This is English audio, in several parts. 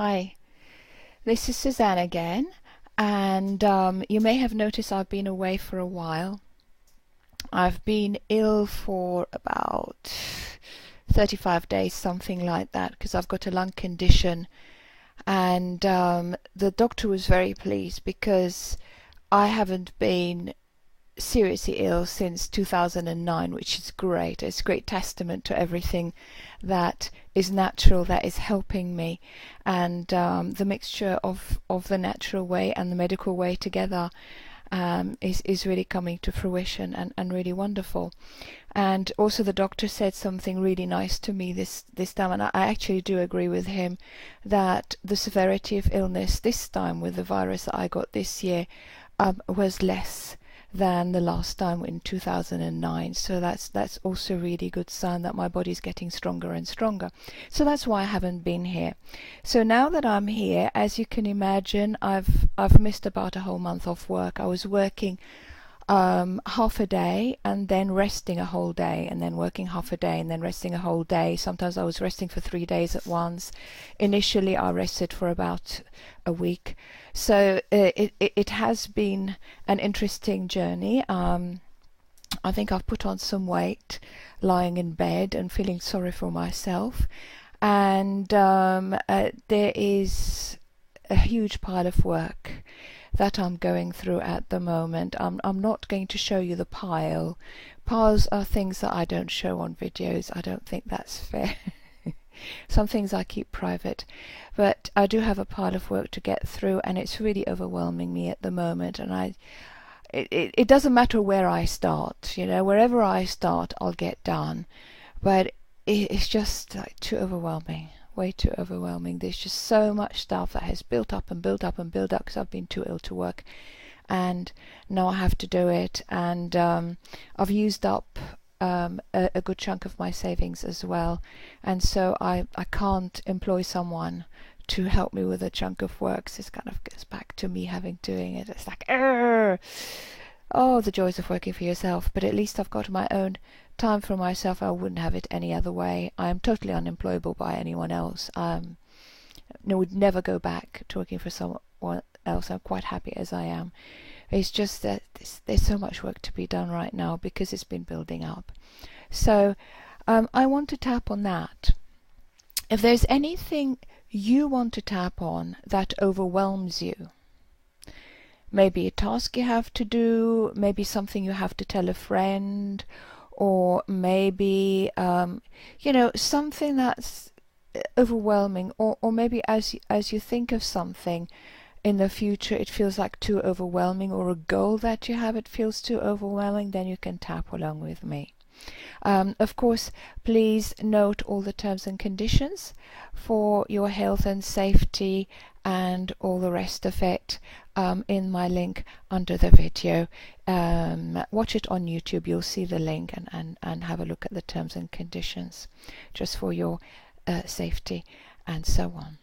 Hi, this is Suzanne again, and you may have noticed I've been away for a while. I've been ill for about 35 days, something like that, because I've got a lung condition, and the doctor was very pleased because I haven't been seriously ill since 2009, which is great. It's a great testament to everything that is natural, that is helping me, and the mixture of the natural way and the medical way together is really coming to fruition and really wonderful. And also the doctor said something really nice to me this time, and I actually do agree with him that the severity of illness this time with the virus that I got this year was less than the last time in 2009. So that's also a really good sign that my body's getting stronger and stronger. So that's why I haven't been here. So now that I'm here, as you can imagine, I've missed about a whole month off work. I was working half a day and then resting a whole day and then working half a day and then resting a whole day. Sometimes I was resting for 3 days at once. Initially I rested for about a week. So it has been an interesting journey. I think I've put on some weight lying in bed and feeling sorry for myself. And there is a huge pile of work that I'm going through at the moment. I'm not going to show you the pile. Piles are things that I don't show on videos. I don't think that's fair. Some things I keep private, but I do have a pile of work to get through, and it's really overwhelming me at the moment. And it doesn't matter where I start, wherever I start I'll get done, but it's just like too overwhelming. Way too overwhelming. There's just so much stuff that has built up and built up and built up because I've been too ill to work, and now I have to do it. And I've used up a good chunk of my savings as well, and so I can't employ someone to help me with a chunk of work. So this kind of goes back to me having doing it. It's like, oh, the joys of working for yourself. But at least I've got my own time for myself. I wouldn't have it any other way. I am totally unemployable by anyone else. Would never go back to working for someone else. I'm quite happy as I am. It's just that there's so much work to be done right now because it's been building up. So I want to tap on that. If there's anything you want to tap on that overwhelms you, maybe a task you have to do, maybe something you have to tell a friend, or maybe something that's overwhelming, or maybe as you think of something in the future it feels like too overwhelming, or a goal that you have, it feels too overwhelming, then you can tap along with me. Of course, please note all the terms and conditions for your health and safety and all the rest of it in my link under the video. Watch it on YouTube, you'll see the link, and have a look at the terms and conditions just for your safety and so on.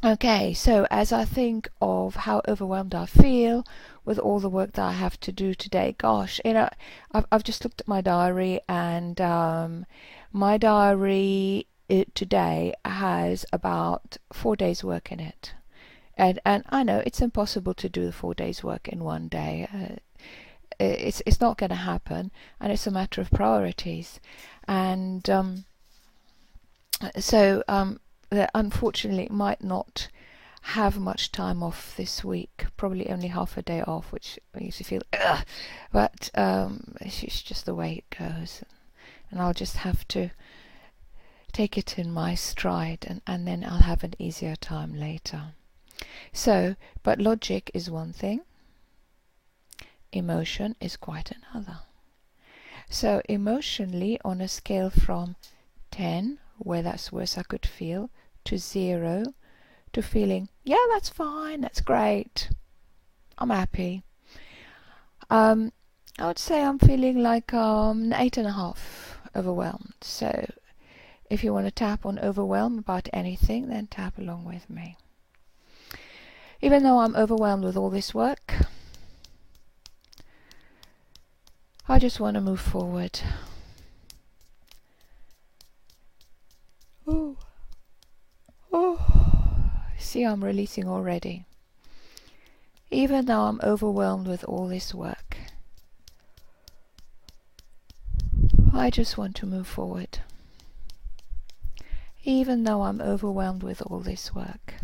Okay, so as I think of how overwhelmed I feel with all the work that I have to do today, gosh, I've just looked at my diary, and my diary today has about 4 days work in it. And I know it's impossible to do the 4 days work in one day. It's not going to happen, and it's a matter of priorities. And unfortunately might not have much time off this week, probably only half a day off, which makes you feel ugh. But it's just the way it goes, and I'll just have to take it in my stride, and then I'll have an easier time later. So, but logic is one thing, emotion is quite another. So emotionally, on a scale from 10, where that's worse I could feel, to 0, to feeling, yeah, that's fine, that's great, I'm happy, I would say I'm feeling like 8.5 overwhelmed. So if you want to tap on overwhelm about anything, then tap along with me. Even though I'm overwhelmed with all this work, I just want to move forward. Oh, See, I'm releasing already. Even though I'm overwhelmed with all this work, I just want to move forward. Even though I'm overwhelmed with all this work,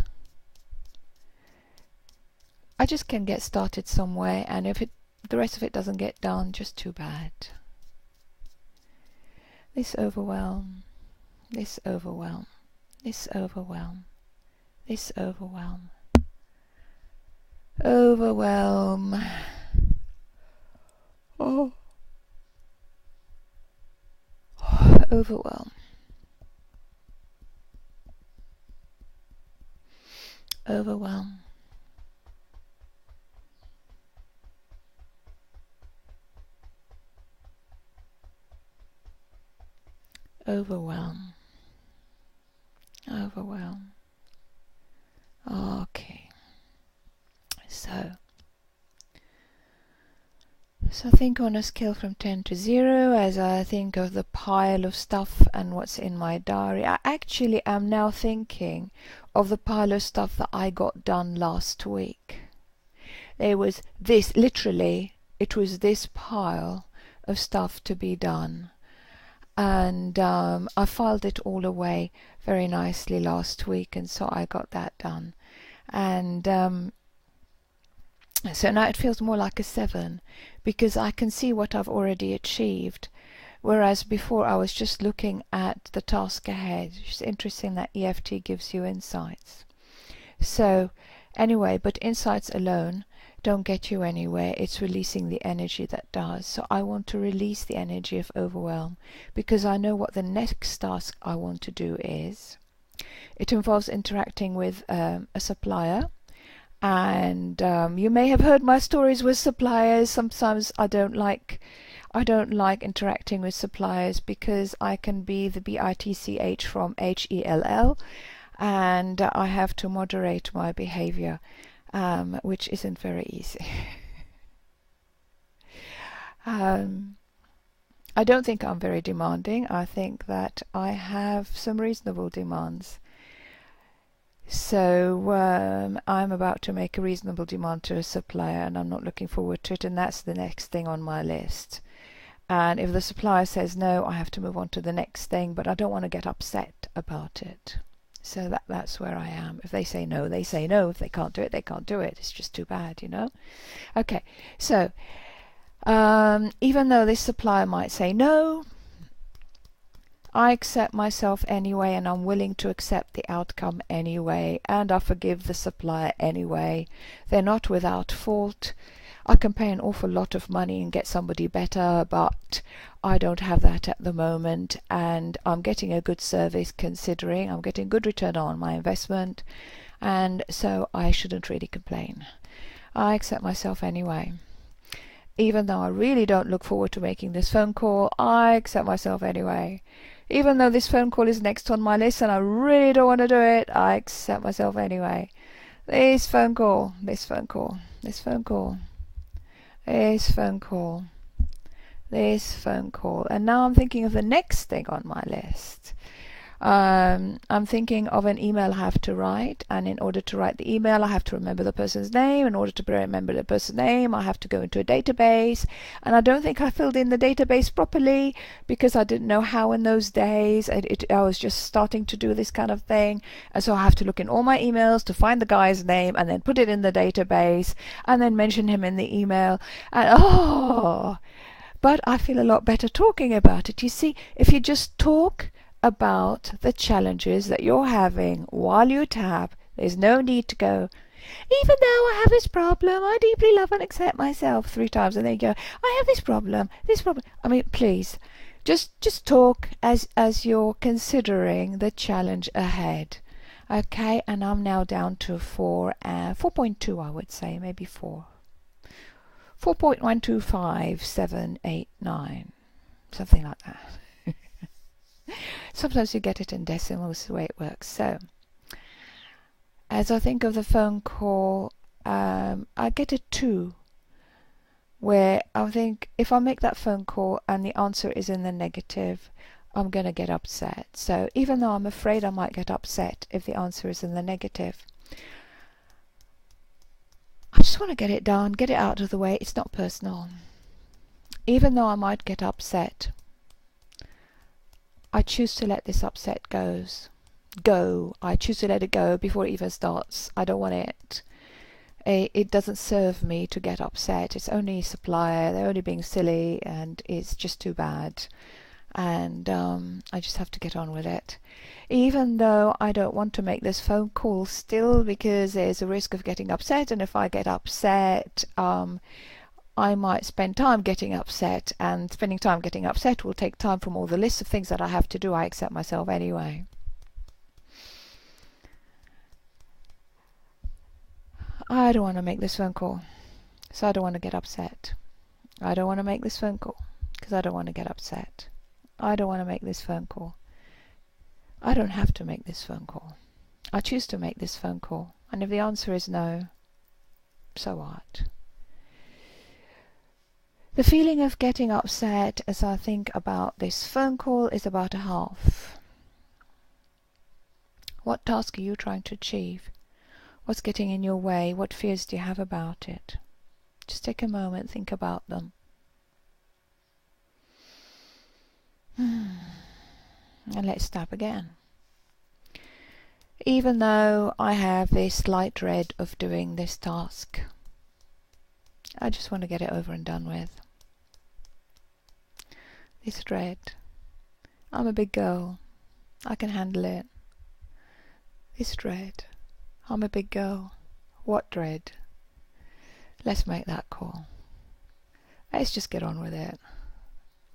I just can get started somewhere, and if the rest of it doesn't get done, just too bad. This overwhelm, this overwhelm, this overwhelm, this overwhelm. Overwhelm. Oh. Overwhelm. Overwhelm. Overwhelm. Overwhelm. Okay. So think on a scale from 10 to 0 as I think of the pile of stuff and what's in my diary. I actually am now thinking of the pile of stuff that I got done last week. There was this, literally, it was this pile of stuff to be done. And I filed it all away very nicely last week, and so I got that done. And so now it feels more like a 7 because I can see what I've already achieved, whereas before I was just looking at the task ahead. It's interesting that EFT gives you insights. So anyway, but insights alone don't get you anywhere. It's releasing the energy that does. So I want to release the energy of overwhelm because I know what the next task I want to do is. It involves interacting with a supplier. And you may have heard my stories with suppliers. Sometimes I don't like interacting with suppliers because I can be the BITCH from HELL, and I have to moderate my behavior, which isn't very easy. I don't think I'm very demanding. I think that I have some reasonable demands. So I'm about to make a reasonable demand to a supplier, and I'm not looking forward to it, and that's the next thing on my list. And if the supplier says no, I have to move on to the next thing, but I don't want to get upset about it. So that's where I am. If they say no, they say no. If they can't do it, they can't do it. It's just too bad, you know? Okay, so even though this supplier might say no, I accept myself anyway, and I'm willing to accept the outcome anyway, and I forgive the supplier anyway. They're not without fault. I can pay an awful lot of money and get somebody better, but I don't have that at the moment, and I'm getting a good service considering I'm getting good return on my investment, and so I shouldn't really complain. I accept myself anyway. Even though I really don't look forward to making this phone call, I accept myself anyway. Even though this phone call is next on my list and I really don't want to do it, I accept myself anyway. This phone call, this phone call, this phone call, this phone call, this phone call. And now I'm thinking of the next thing on my list. I'm thinking of an email I have to write, and in order to write the email I have to remember the person's name. In order to remember the person's name I have to go into a database, and I don't think I filled in the database properly because I didn't know how in those days. I was just starting to do this kind of thing, and so I have to look in all my emails to find the guy's name and then put it in the database and then mention him in the email, and but I feel a lot better talking about it. You see, if you just talk about the challenges that you're having while you tap, there's no need to go, even though I have this problem, I deeply love and accept myself 3 times, and then you go, I have this problem. I mean, please, just talk as you're considering the challenge ahead. Okay, and I'm now down to 4.2, I would say, maybe 4. 4.125789, something like that. Sometimes you get it in decimals, the way it works. So, as I think of the phone call, I get a 2, where I think if I make that phone call and the answer is in the negative, I'm going to get upset. So even though I'm afraid I might get upset if the answer is in the negative, I just want to get it done, get it out of the way. It's not personal. Even though I might get upset, I choose to let this upset go. I choose to let it go before it even starts. I don't want it. It doesn't serve me to get upset. It's only a supplier. They're only being silly, and it's just too bad. And I just have to get on with it. Even though I don't want to make this phone call still, because there's a risk of getting upset, and if I get upset, I might spend time getting upset, and spending time getting upset will take time from all the lists of things that I have to do. I accept myself anyway. I don't want to make this phone call, so I don't want to get upset. I don't want to make this phone call, because I don't want to get upset. I don't want to make this phone call. I don't have to make this phone call. I choose to make this phone call, and if the answer is no, so what? The feeling of getting upset as I think about this phone call is about a half. What task are you trying to achieve? What's getting in your way? What fears do you have about it? Just take a moment, think about them. And let's start again. Even though I have this slight dread of doing this task, I just want to get it over and done with. This dread. I'm a big girl. I can handle it. This dread. I'm a big girl. What dread? Let's make that call. Let's just get on with it.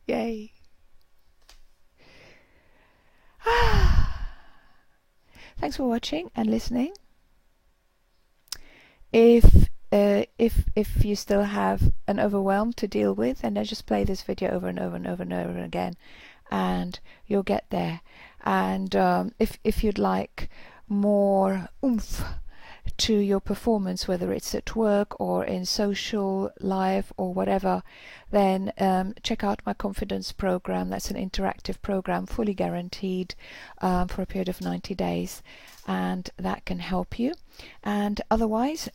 Yay. Thanks for watching and listening. If you still have an overwhelm to deal with, and then just play this video over and over and over and over again, and you'll get there. And if you'd like more oomph to your performance, whether it's at work or in social life or whatever, then check out my confidence program. That's an interactive program, fully guaranteed, for a period of 90 days, and that can help you. And otherwise,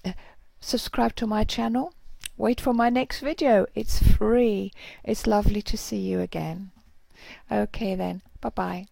subscribe to my channel. Wait for my next video. It's free. It's lovely to see you again. Okay then, bye bye.